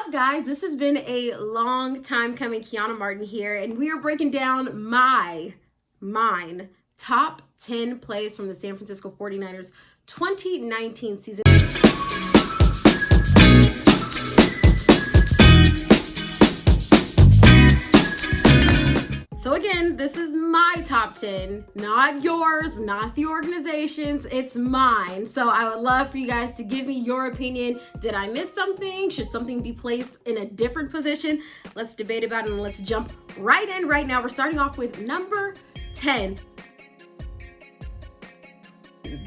up, guys? This has been a long time coming. Kiana Martin here, and we are breaking down mine top 10 plays from the San Francisco 49ers 2019 season. So again, this is my top 10, not yours, not the organization's, it's mine. So I would love for you guys to give me your opinion. Did I miss something? Should something be placed in a different position? Let's debate about it and let's jump right in right now. We're starting off with number 10.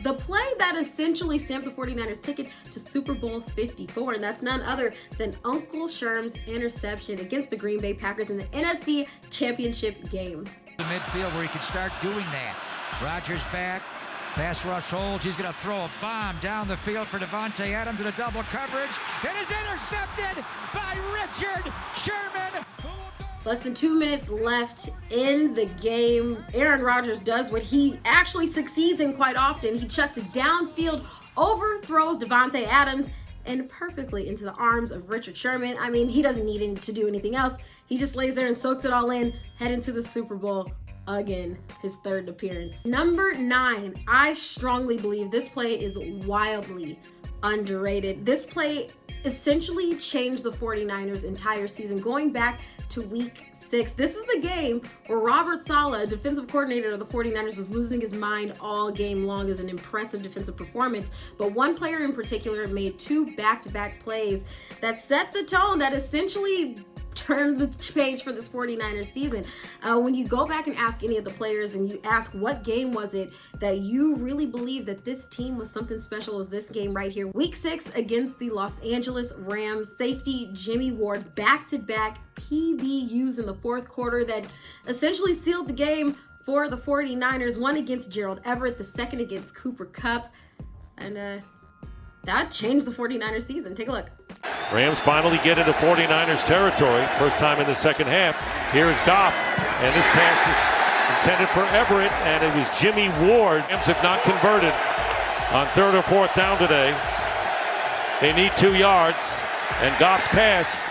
The play that essentially stamped the 49ers ticket to Super Bowl 54, and that's none other than Uncle Sherm's interception against the Green Bay Packers in the NFC Championship game. The midfield where he can start doing that. Rodgers back, pass rush holds. He's going to throw a bomb down the field for Davante Adams in a double coverage. It is intercepted by Richard Sherman. Less than 2 minutes left in the game. Aaron Rodgers does what he actually succeeds in quite often. He chucks it downfield, overthrows Davante Adams, and perfectly into the arms of Richard Sherman. I mean, he doesn't need to do anything else. He just lays there and soaks it all in, heading to the Super Bowl again, his third appearance. Number 9, I strongly believe this play is wildly underrated. This play essentially changed the 49ers' entire season, going back to week 6. This is the game where Robert Saleh, defensive coordinator of the 49ers, was losing his mind all game long as an impressive defensive performance. But one player in particular made 2 back-to-back plays that set the tone, that essentially turned the page for this 49ers season. When you go back and ask any of the players and you ask what game was it that you really believe that this team was something special, as this game right here. Week 6 against the Los Angeles Rams, safety Jimmy Ward, back-to-back PBUs in the fourth quarter that essentially sealed the game for the 49ers. One against Gerald Everett, the second against Cooper Kupp. And that changed the 49ers season. Take a look. Rams finally get into 49ers territory. First time in the second half. Here is Goff, and this pass is intended for Everett, and it was Jimmy Ward. Rams have not converted on 3rd or 4th down today. They need 2 yards, and Goff's pass,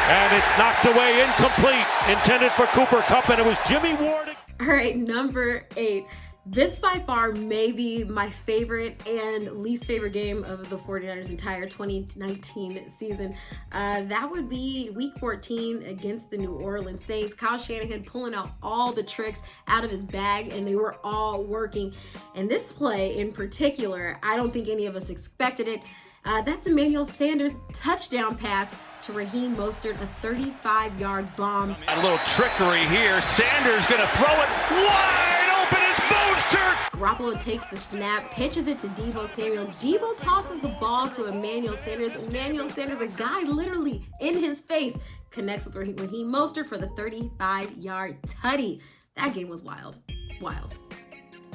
and it's knocked away, incomplete, intended for Cooper Kupp, and it was Jimmy Ward. All right, number 8. This by far may be my favorite and least favorite game of the 49ers' entire 2019 season. That would be week 14 against the New Orleans Saints. Kyle Shanahan pulling out all the tricks out of his bag, and they were all working. And this play in particular, I don't think any of us expected it. That's Emmanuel Sanders' touchdown pass to Raheem Mostert, a 35-yard bomb. A little trickery here. Sanders going to throw it wide open. It's Mostert. Garoppolo takes the snap, pitches it to Deebo Samuel. Deebo tosses the ball to Emmanuel Sanders. Emmanuel Sanders, a guy literally in his face, connects with Raheem Mostert for the 35-yard tutty. That game was wild. Wild.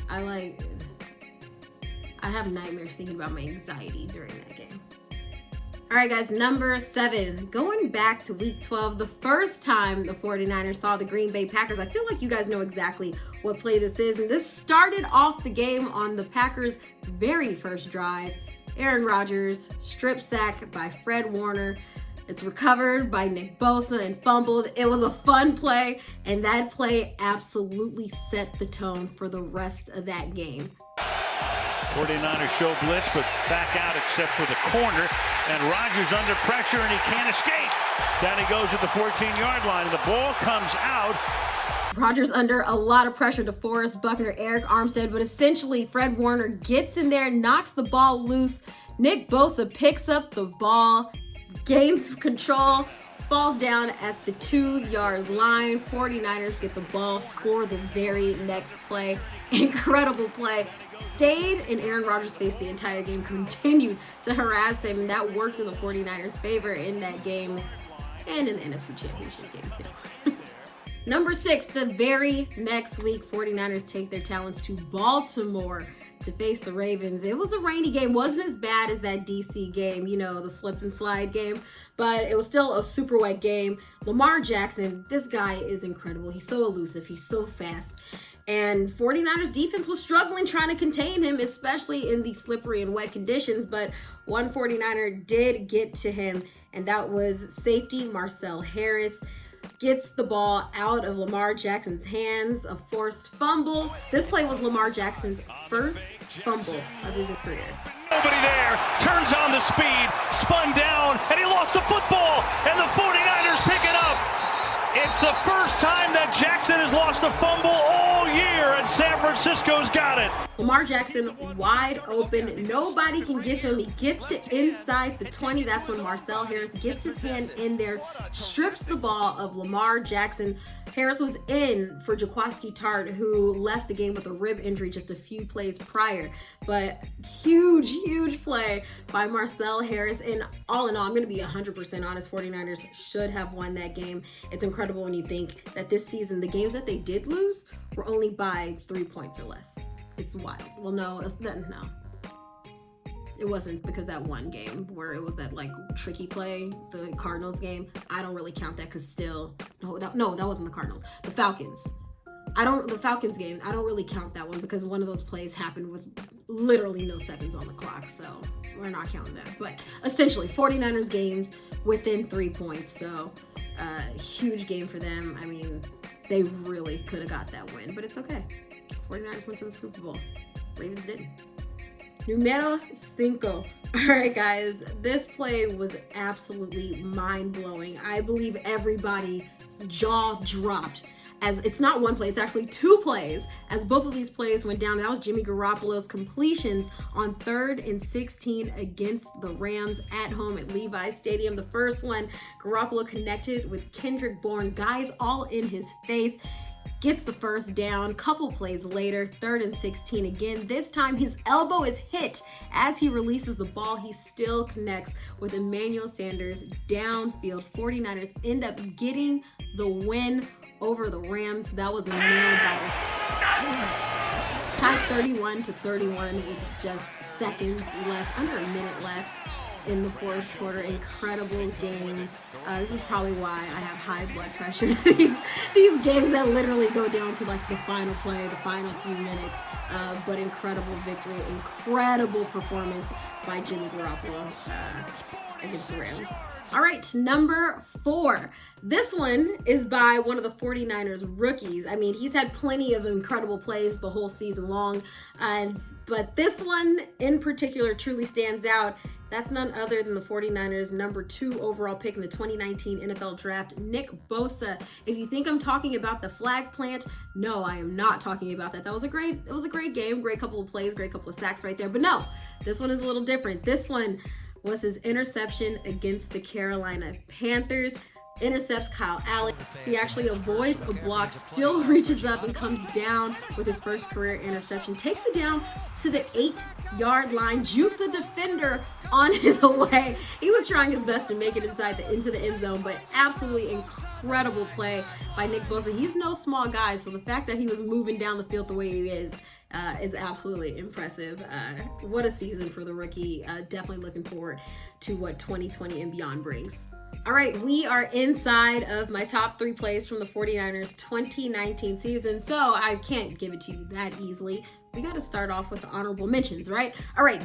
I have nightmares thinking about my anxiety during that game. All right, guys, number 7. Going back to week 12, the first time the 49ers saw the Green Bay Packers, I feel like you guys know exactly what play this is. And this started off the game on the Packers' very first drive. Aaron Rodgers, strip sack by Fred Warner. It's recovered by Nick Bosa and fumbled. It was a fun play, and that play absolutely set the tone for the rest of that game. 49ers show blitz, but back out except for the corner. And Rodgers under pressure, and he can't escape. Down he goes at the 14-yard line, and the ball comes out. Rodgers under a lot of pressure to Forrest Buckner, Eric Armstead, but essentially Fred Warner gets in there, knocks the ball loose. Nick Bosa picks up the ball, gains control, falls down at the 2-yard line. 49ers get the ball, score the very next play. Incredible play. Stayed in Aaron Rodgers' face the entire game, continued to harass him, and that worked in the 49ers' favor in that game and in the NFC Championship game too. Number 6, the very next week, 49ers take their talents to Baltimore to face the Ravens. It was a rainy game. Wasn't as bad as that DC game, you know, the slip and slide game, but it was still a super wet game. Lamar Jackson, this guy is incredible. He's so elusive. He's so fast. And 49ers defense was struggling trying to contain him, especially in the slippery and wet conditions. But one 49er did get to him, and that was safety Marcel Harris. Gets the ball out of Lamar Jackson's hands, a forced fumble. This play was Lamar Jackson's first fumble of his career. Nobody there, turns on the speed, spun down, and he lost the football, and the 49ers pick it up. It's the first time that Jackson has lost a fumble all year, and San Francisco's got it. Lamar Jackson wide open. Nobody can get to him. He gets to inside the 20. That's when Marcel Harris gets his hand in there, strips the ball of Lamar Jackson. Harris was in for Jaquiski Tartt, who left the game with a rib injury just a few plays prior. But huge play by Marcel Harris. And all in all, I'm going to be 100% honest, 49ers should have won that game. It's incredible when you think that this season, the games that they did lose were only by 3 points or less. It's wild. Well, no. It wasn't, because that one game where it was that like tricky play, the Cardinals game, I don't really count that because still, that wasn't the Cardinals. The Falcons. The Falcons game, I don't really count that one because one of those plays happened with literally no seconds on the clock. So we're not counting that. But essentially 49ers games within 3 points. So huge game for them. I mean, they really could have got that win, but it's okay. 49ers went to the Super Bowl. Ravens didn't. Numero 5. All right, guys, this play was absolutely mind-blowing. I believe everybody's jaw dropped, as it's not one play, it's actually 2 plays, as both of these plays went down. That was Jimmy Garoppolo's completions on 3rd and 16 against the Rams at home at Levi Stadium. The first one, Garoppolo connected with Kendrick Bourne, guys all in his face. Gets the first down. Couple plays later, 3rd and 16 again. This time his elbow is hit as he releases the ball. He still connects with Emmanuel Sanders downfield. 49ers end up getting the win over the Rams. That was a nail-biter. Tied 31-31 with just seconds left, under a minute left in the fourth quarter. Incredible game. This is probably why I have high blood pressure. these games that literally go down to like the final play, the final few minutes. But incredible victory, incredible performance by Jimmy Garoppolo against the Rams. All right, number 4. This one is by one of the 49ers rookies. I mean, he's had plenty of incredible plays the whole season long, but this one in particular truly stands out. That's none other than the 49ers' number 2 overall pick in the 2019 NFL Draft, Nick Bosa. If you think I'm talking about the flag plant, no, I am not talking about that. It was a great game, great couple of plays, great couple of sacks right there. But no, this one is a little different. This one was his interception against the Carolina Panthers. Intercepts Kyle Allen. He actually avoids a block, still reaches up and comes down with his first career interception. Takes it down to the 8-yard line, jukes a defender on his way. He was trying his best to make it into the end zone, but absolutely incredible play by Nick Bosa. He's no small guy, so the fact that he was moving down the field the way he is absolutely impressive. What a season for the rookie. Definitely looking forward to what 2020 and beyond brings. All right, we are inside of my top 3 plays from the 49ers 2019 season, so I can't give it to you that easily. We got to start off with the honorable mentions, right? All right,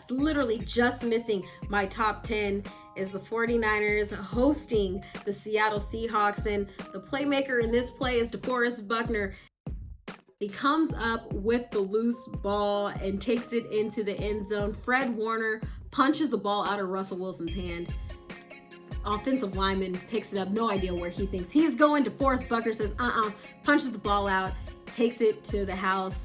literally just missing my top 10 is the 49ers hosting the Seattle Seahawks, and the playmaker in this play is DeForest Buckner. He comes up with the loose ball and takes it into the end zone. Fred Warner punches the ball out of Russell Wilson's hand. Offensive lineman picks it up, no idea where he thinks he's going. DeForest Buckner says, punches the ball out, takes it to the house.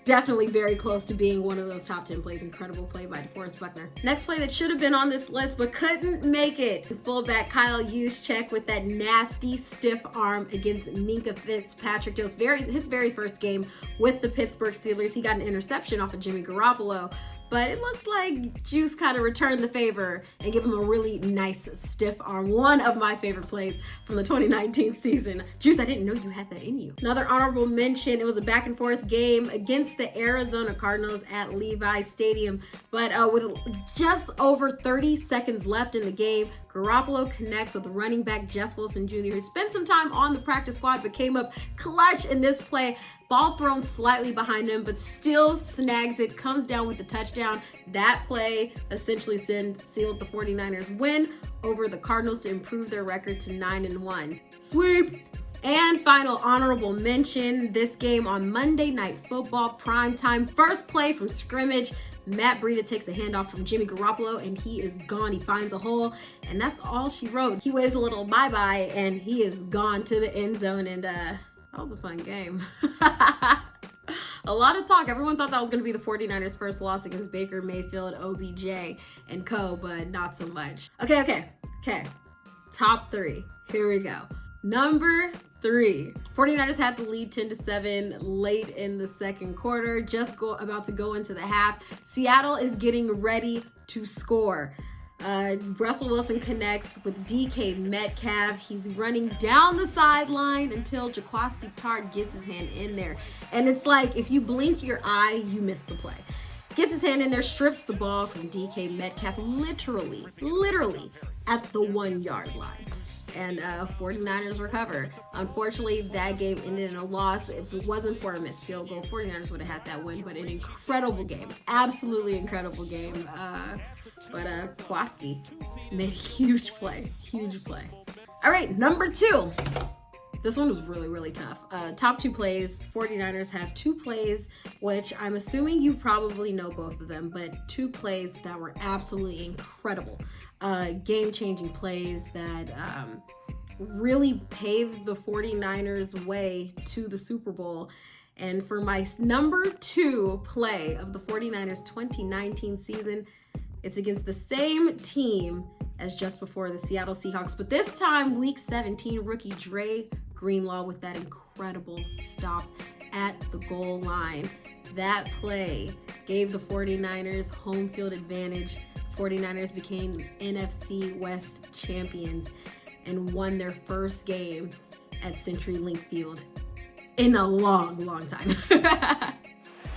Definitely very close to being one of those top 10 plays. Incredible play by DeForest Buckner. Next play that should have been on this list but couldn't make it. Fullback Kyle Juszczyk with that nasty stiff arm against Minkah Fitzpatrick. It was his very first game with the Pittsburgh Steelers. He got an interception off of Jimmy Garoppolo, but it looks like Juice kind of returned the favor and gave him a really nice stiff arm. One of my favorite plays from the 2019 season. Juice, I didn't know you had that in you. Another honorable mention, it was a back and forth game against the Arizona Cardinals at Levi Stadium, but with just over 30 seconds left in the game, Garoppolo connects with running back Jeff Wilson Jr., who spent some time on the practice squad but came up clutch in this play. Ball thrown slightly behind him, but still snags it, comes down with the touchdown. That play essentially sealed the 49ers win over the Cardinals to improve their record to 9-1. Sweep! And final honorable mention, this game on Monday Night Football, primetime, first play from scrimmage. Matt Breida takes the handoff from Jimmy Garoppolo, and he is gone. He finds a hole, and that's all she wrote. He waves a little bye-bye, and he is gone to the end zone, and that was a fun game. A lot of talk. Everyone thought that was going to be the 49ers' first loss against Baker Mayfield, OBJ, and co., but not so much. Okay. Top 3. Here we go. Number 3. 49ers had the lead 10-7 late in the second quarter, about to go into the half. Seattle is getting ready to score. Russell Wilson connects with DK Metcalf. He's running down the sideline until Jaquiski Tartt gets his hand in there. And it's like, if you blink your eye, you miss the play. Gets his hand in there, strips the ball from DK Metcalf, literally at the 1-yard line. And 49ers recover. Unfortunately, that game ended in a loss. If it wasn't for a missed field goal, 49ers would have had that win, but an incredible game. Absolutely incredible game. But Jaquiski made a huge play. All right, number 2. This one was really tough. Top 2 plays. 49ers have 2 plays, which I'm assuming you probably know both of them, but 2 plays that were absolutely incredible. Game-changing plays that really paved the 49ers' way to the Super Bowl. And for my number 2 play of the 49ers 2019 season, it's against the same team as just before, the Seattle Seahawks, but this time Week 17 rookie Dre Greenlaw with that incredible stop at the goal line. That play gave the 49ers home field advantage. 49ers became NFC West champions and won their first game at CenturyLink Field in a long time.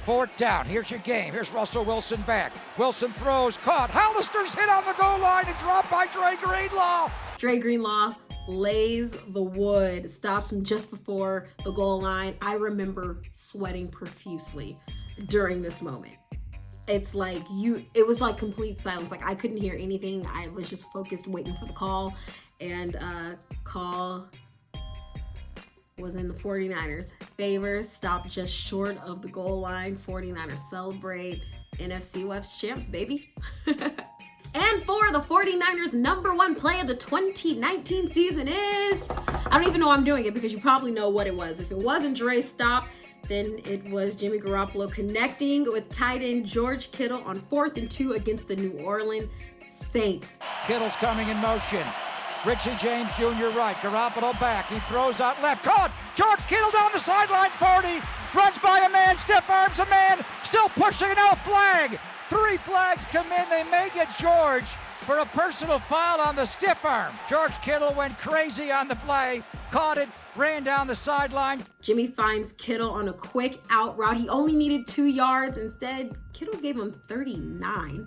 4th down. Here's your game. Here's Russell Wilson back. Wilson throws, caught. Hollister's hit on the goal line and dropped by Dre Greenlaw. Dre Greenlaw lays the wood, stops him just before the goal line. I remember sweating profusely during this moment. It's like it was like complete silence. Like I couldn't hear anything. I was just focused waiting for the call, and call was in the 49ers' favor. Stopped just short of the goal line. 49ers celebrate. NFC West champs, baby. And for the 49ers' number 1 play of the 2019 season is, I don't even know I'm doing it because you probably know what it was. If it wasn't Dre's stop, then it was Jimmy Garoppolo connecting with tight end George Kittle on 4th and 2 against the New Orleans Saints. Kittle's coming in motion. Richie James Jr. right. Garoppolo back. He throws out left. Caught. George Kittle down the sideline. 40. Runs by a man. Stiff arms a man. Still pushing. Now flag. 3 flags come in. They may get George for a personal foul on the stiff arm. George Kittle went crazy on the play. Caught it. Ran down the sideline. Jimmy finds Kittle on a quick out route. He only needed 2 yards. Instead, Kittle gave him 39.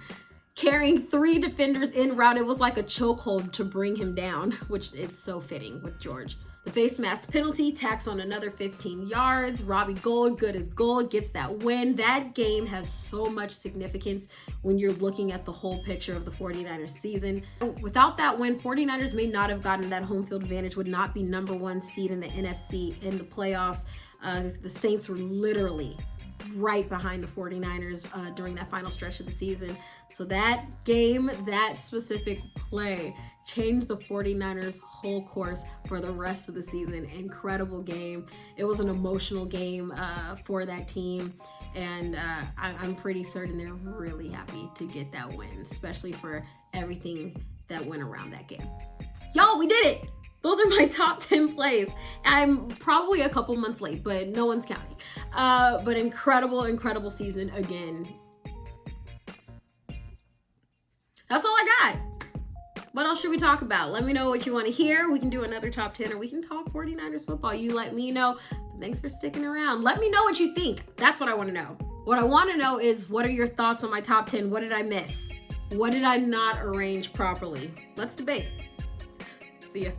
Carrying 3 defenders en route, it was like a chokehold to bring him down, which is so fitting with George. The face mask penalty tacks on another 15 yards. Robbie Gould, good as gold, gets that win. That game has so much significance when you're looking at the whole picture of the 49ers season. Without that win, 49ers may not have gotten that home field advantage, would not be number 1 seed in the NFC in the playoffs. The Saints were literally right behind the 49ers during that final stretch of the season. So that game, that specific play, changed the 49ers' whole course for the rest of the season. Incredible game. It was an emotional game for that team, and I'm pretty certain they're really happy to get that win, especially for everything that went around that game. Y'all, we did it! Those are my top 10 plays. I'm probably a couple months late, but no one's counting. But incredible season again. That's all I got. What else should we talk about? Let me know what you want to hear. We can do another top 10, or we can talk 49ers football. You let me know. Thanks for sticking around. Let me know what you think. That's what I want to know. What I want to know is, what are your thoughts on my top 10? What did I miss? What did I not arrange properly? Let's debate. See ya.